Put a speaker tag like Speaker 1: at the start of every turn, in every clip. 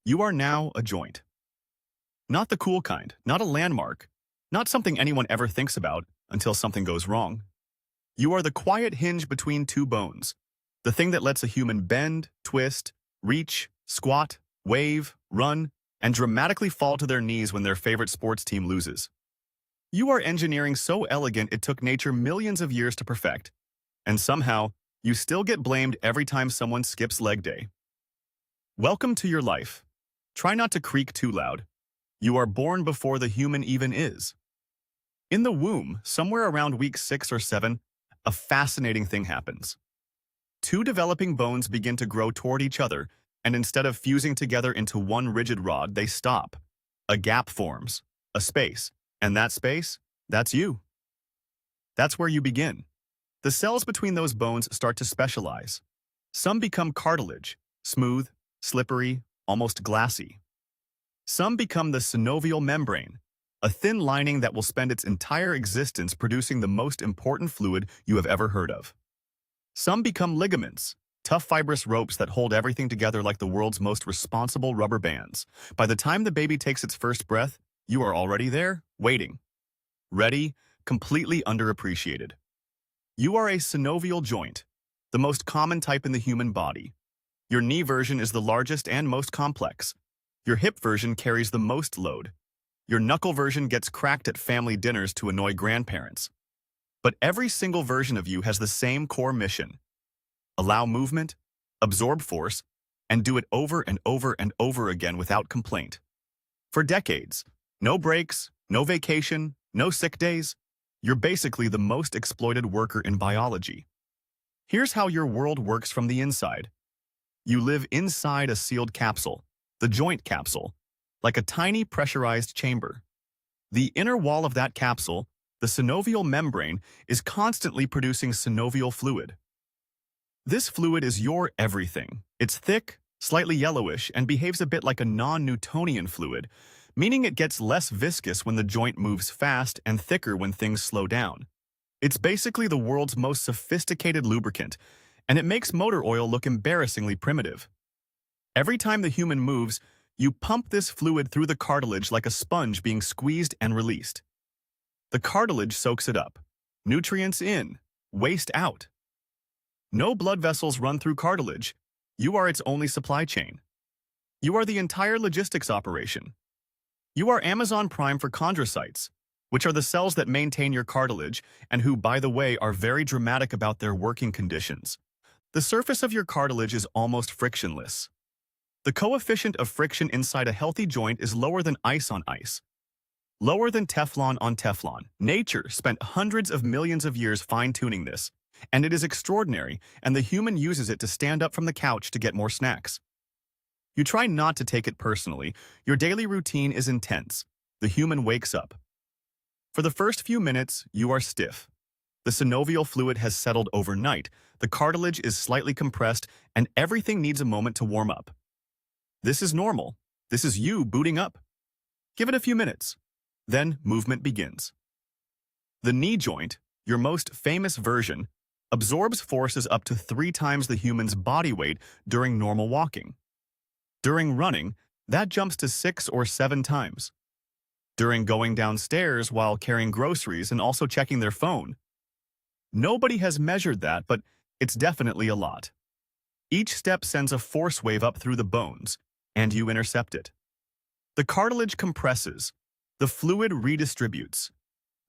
Speaker 1: You are now a joint. Not the cool kind, not a landmark, not something anyone ever thinks about until something goes wrong. You are the quiet hinge between two bones, the thing that lets a human bend, twist, reach, squat, wave, run, and dramatically fall to their knees when their favorite sports team loses. You are engineering so elegant it took nature millions of years to perfect, and somehow, you still get blamed every time someone skips leg day. Welcome to your life. Try not to creak too loud. You are born before the human even is. In the womb, somewhere around week 6 or 7, a fascinating thing happens. Two developing bones begin to grow toward each other, and instead of fusing together into one rigid rod, they stop. A gap forms, a space, and that space, that's you. That's where you begin. The cells between those bones start to specialize. Some become cartilage, smooth, slippery, almost glassy. Some become the synovial membrane, a thin lining that will spend its entire existence producing the most important fluid you have ever heard of. Some become ligaments, tough fibrous ropes that hold everything together like the world's most responsible rubber bands. By the time the baby takes its first breath, you are already there, waiting. Ready, completely underappreciated. You are a synovial joint, the most common type in the human body. Your knee version is the largest and most complex. Your hip version carries the most load. Your knuckle version gets cracked at family dinners to annoy grandparents. But every single version of you has the same core mission. Allow movement, absorb force, and do it over and over and over again without complaint. For decades, no breaks, no vacation, no sick days. You're basically the most exploited worker in biology. Here's how your world works from the inside. You live inside a sealed capsule, the joint capsule, like a tiny pressurized chamber. The inner wall of that capsule, the synovial membrane, is constantly producing synovial fluid. This fluid is your everything. It's thick, slightly yellowish, and behaves a bit like a non-Newtonian fluid, meaning it gets less viscous when the joint moves fast and thicker when things slow down. It's basically the world's most sophisticated lubricant, and it makes motor oil look embarrassingly primitive. Every time the human moves, you pump this fluid through the cartilage like a sponge being squeezed and released. The cartilage soaks it up. Nutrients in, waste out. No blood vessels run through cartilage. You are its only supply chain. You are the entire logistics operation. You are Amazon Prime for chondrocytes, which are the cells that maintain your cartilage and who, by the way, are very dramatic about their working conditions. The surface of your cartilage is almost frictionless. The coefficient of friction inside a healthy joint is lower than ice on ice. Lower than Teflon on Teflon. Nature spent hundreds of millions of years fine-tuning this, and it is extraordinary, and the human uses it to stand up from the couch to get more snacks. You try not to take it personally. Your daily routine is intense. The human wakes up. For the first few minutes, you are stiff. The synovial fluid has settled overnight, the cartilage is slightly compressed, and everything needs a moment to warm up. This is normal. This is you booting up. Give it a few minutes. Then movement begins. The knee joint, your most famous version, absorbs forces up to 3 times the human's body weight during normal walking. During running, that jumps to 6 or 7 times. During going downstairs while carrying groceries and also checking their phone. Nobody has measured that, but it's definitely a lot. Each step sends a force wave up through the bones, and you intercept it. The cartilage compresses. The fluid redistributes.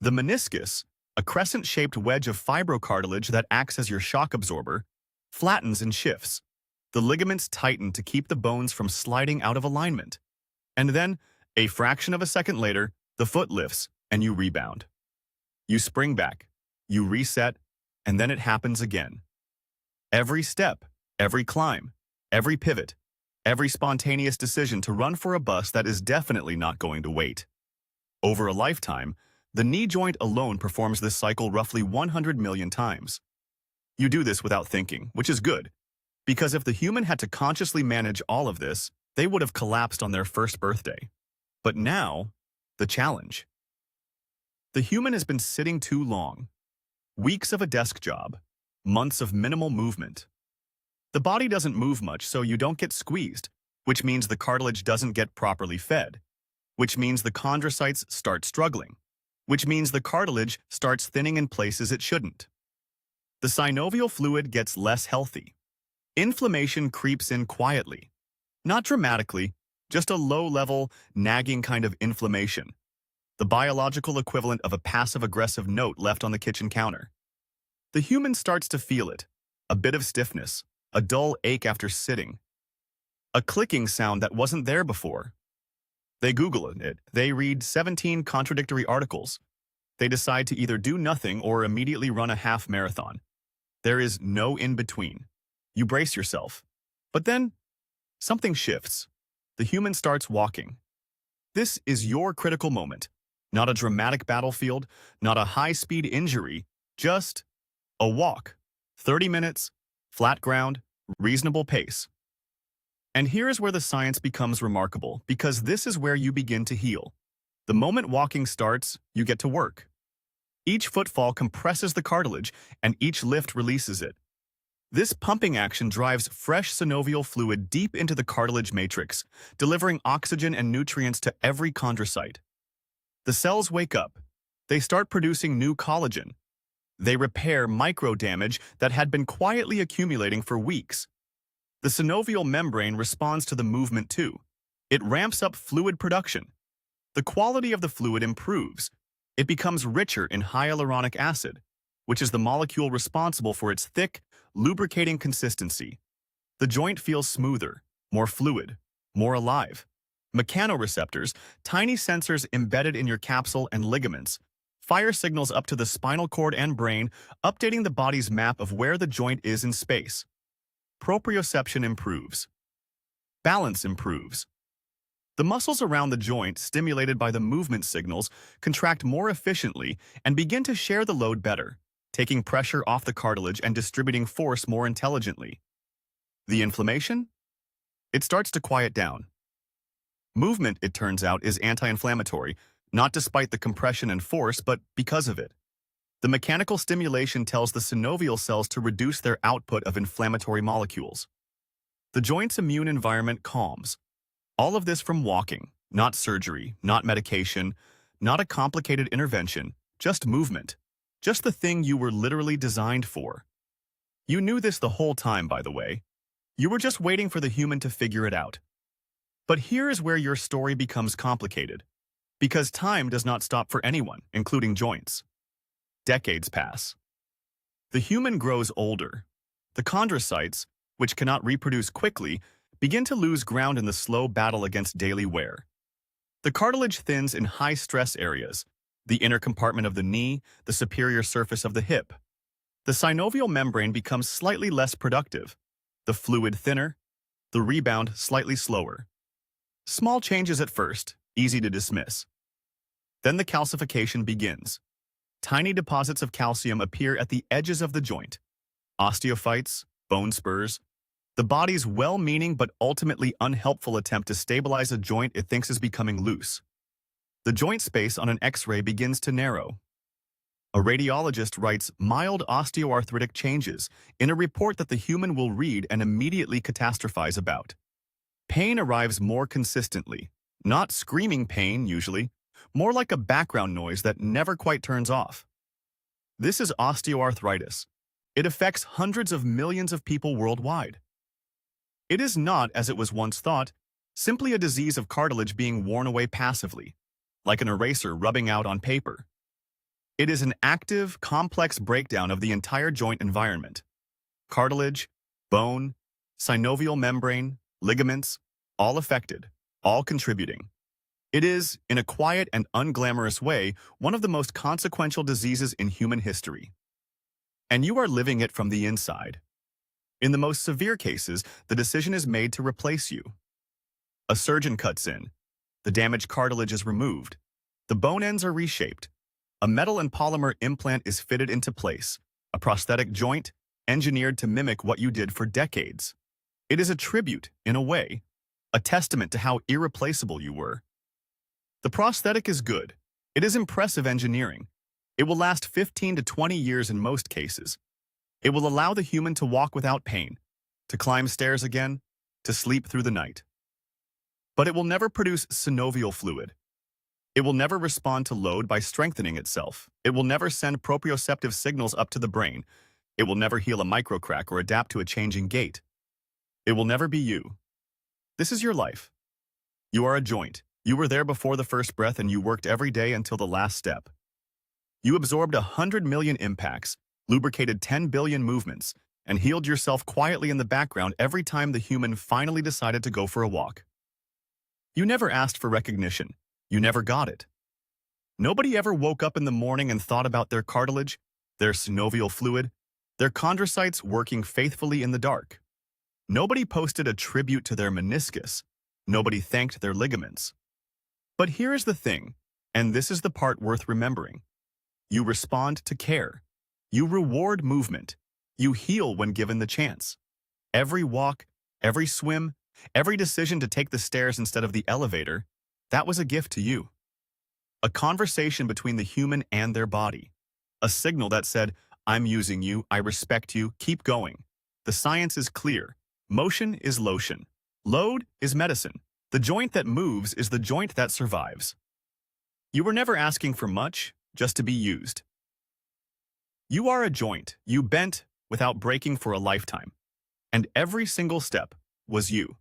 Speaker 1: The meniscus, a crescent-shaped wedge of fibrocartilage that acts as your shock absorber, flattens and shifts. The ligaments tighten to keep the bones from sliding out of alignment. And then, a fraction of a second later, the foot lifts and you rebound. You spring back, you reset, and then it happens again. Every step, every climb, every pivot, every spontaneous decision to run for a bus that is definitely not going to wait. Over a lifetime, the knee joint alone performs this cycle roughly 100 million times. You do this without thinking, which is good, because if the human had to consciously manage all of this, they would have collapsed on their first birthday. But now, the challenge. The human has been sitting too long. Weeks of a desk job, months of minimal movement. The body doesn't move much, so you don't get squeezed, which means the cartilage doesn't get properly fed, which means the chondrocytes start struggling, which means the cartilage starts thinning in places it shouldn't. The synovial fluid gets less healthy. Inflammation creeps in quietly, not dramatically, just a low-level, nagging kind of inflammation, the biological equivalent of a passive-aggressive note left on the kitchen counter. The human starts to feel it, a bit of stiffness, a dull ache after sitting, a clicking sound that wasn't there before. They Google it, they read 17 contradictory articles. They decide to either do nothing or immediately run a half marathon. There is no in-between. You brace yourself. But then, something shifts. The human starts walking. This is your critical moment. Not a dramatic battlefield, not a high-speed injury, just a walk. 30 minutes, flat ground, reasonable pace. And here is where the science becomes remarkable, because this is where you begin to heal. The moment walking starts, you get to work. Each footfall compresses the cartilage, and each lift releases it. This pumping action drives fresh synovial fluid deep into the cartilage matrix, delivering oxygen and nutrients to every chondrocyte. The cells wake up. They start producing new collagen. They repair micro-damage that had been quietly accumulating for weeks. The synovial membrane responds to the movement too. It ramps up fluid production. The quality of the fluid improves. It becomes richer in hyaluronic acid, which is the molecule responsible for its thick, lubricating consistency. The joint feels smoother, more fluid, more alive. Mechanoreceptors, tiny sensors embedded in your capsule and ligaments, fire signals up to the spinal cord and brain, updating the body's map of where the joint is in space. Proprioception improves. Balance improves. The muscles around the joint, stimulated by the movement signals, contract more efficiently and begin to share the load better, taking pressure off the cartilage and distributing force more intelligently. The inflammation? It starts to quiet down. Movement, it turns out, is anti-inflammatory, not despite the compression and force, but because of it. The mechanical stimulation tells the synovial cells to reduce their output of inflammatory molecules. The joint's immune environment calms. All of this from walking, not surgery, not medication, not a complicated intervention, just movement. Just the thing you were literally designed for. You knew this the whole time, by the way. You were just waiting for the human to figure it out. But here is where your story becomes complicated. Because time does not stop for anyone, including joints. Decades pass. The human grows older. The chondrocytes, which cannot reproduce quickly, begin to lose ground in the slow battle against daily wear. The cartilage thins in high-stress areas, the inner compartment of the knee, the superior surface of the hip. The synovial membrane becomes slightly less productive, the fluid thinner, the rebound slightly slower. Small changes at first, easy to dismiss. Then the calcification begins. Tiny deposits of calcium appear at the edges of the joint. Osteophytes, bone spurs, the body's well-meaning but ultimately unhelpful attempt to stabilize a joint it thinks is becoming loose. The joint space on an X-ray begins to narrow. A radiologist writes mild osteoarthritic changes in a report that the human will read and immediately catastrophize about. Pain arrives more consistently, not screaming pain usually, more like a background noise that never quite turns off. This is osteoarthritis. It affects hundreds of millions of people worldwide. It is not, as it was once thought, simply a disease of cartilage being worn away passively, like an eraser rubbing out on paper. It is an active, complex breakdown of the entire joint environment. Cartilage, bone, synovial membrane, ligaments, all affected, all contributing. It is, in a quiet and unglamorous way, one of the most consequential diseases in human history. And you are living it from the inside. In the most severe cases, the decision is made to replace you. A surgeon cuts in. The damaged cartilage is removed. The bone ends are reshaped. A metal and polymer implant is fitted into place, a prosthetic joint engineered to mimic what you did for decades. It is a tribute, in a way, a testament to how irreplaceable you were. The prosthetic is good. It is impressive engineering. It will last 15 to 20 years in most cases. It will allow the human to walk without pain, to climb stairs again, to sleep through the night. But it will never produce synovial fluid. It will never respond to load by strengthening itself. It will never send proprioceptive signals up to the brain. It will never heal a microcrack or adapt to a changing gait. It will never be you. This is your life. You are a joint. You were there before the first breath and you worked every day until the last step. You absorbed 100 million impacts, lubricated 10 billion movements, and healed yourself quietly in the background every time the human finally decided to go for a walk. You never asked for recognition. You never got it. Nobody ever woke up in the morning and thought about their cartilage, their synovial fluid, their chondrocytes working faithfully in the dark. Nobody posted a tribute to their meniscus. Nobody thanked their ligaments. But here is the thing, and this is the part worth remembering. You respond to care. You reward movement. You heal when given the chance. Every walk, every swim, every decision to take the stairs instead of the elevator, that was a gift to you. A conversation between the human and their body. A signal that said, I'm using you, I respect you, keep going. The science is clear. Motion is lotion. Load is medicine. The joint that moves is the joint that survives. You were never asking for much, just to be used. You are a joint. You bent without breaking for a lifetime. And every single step was you.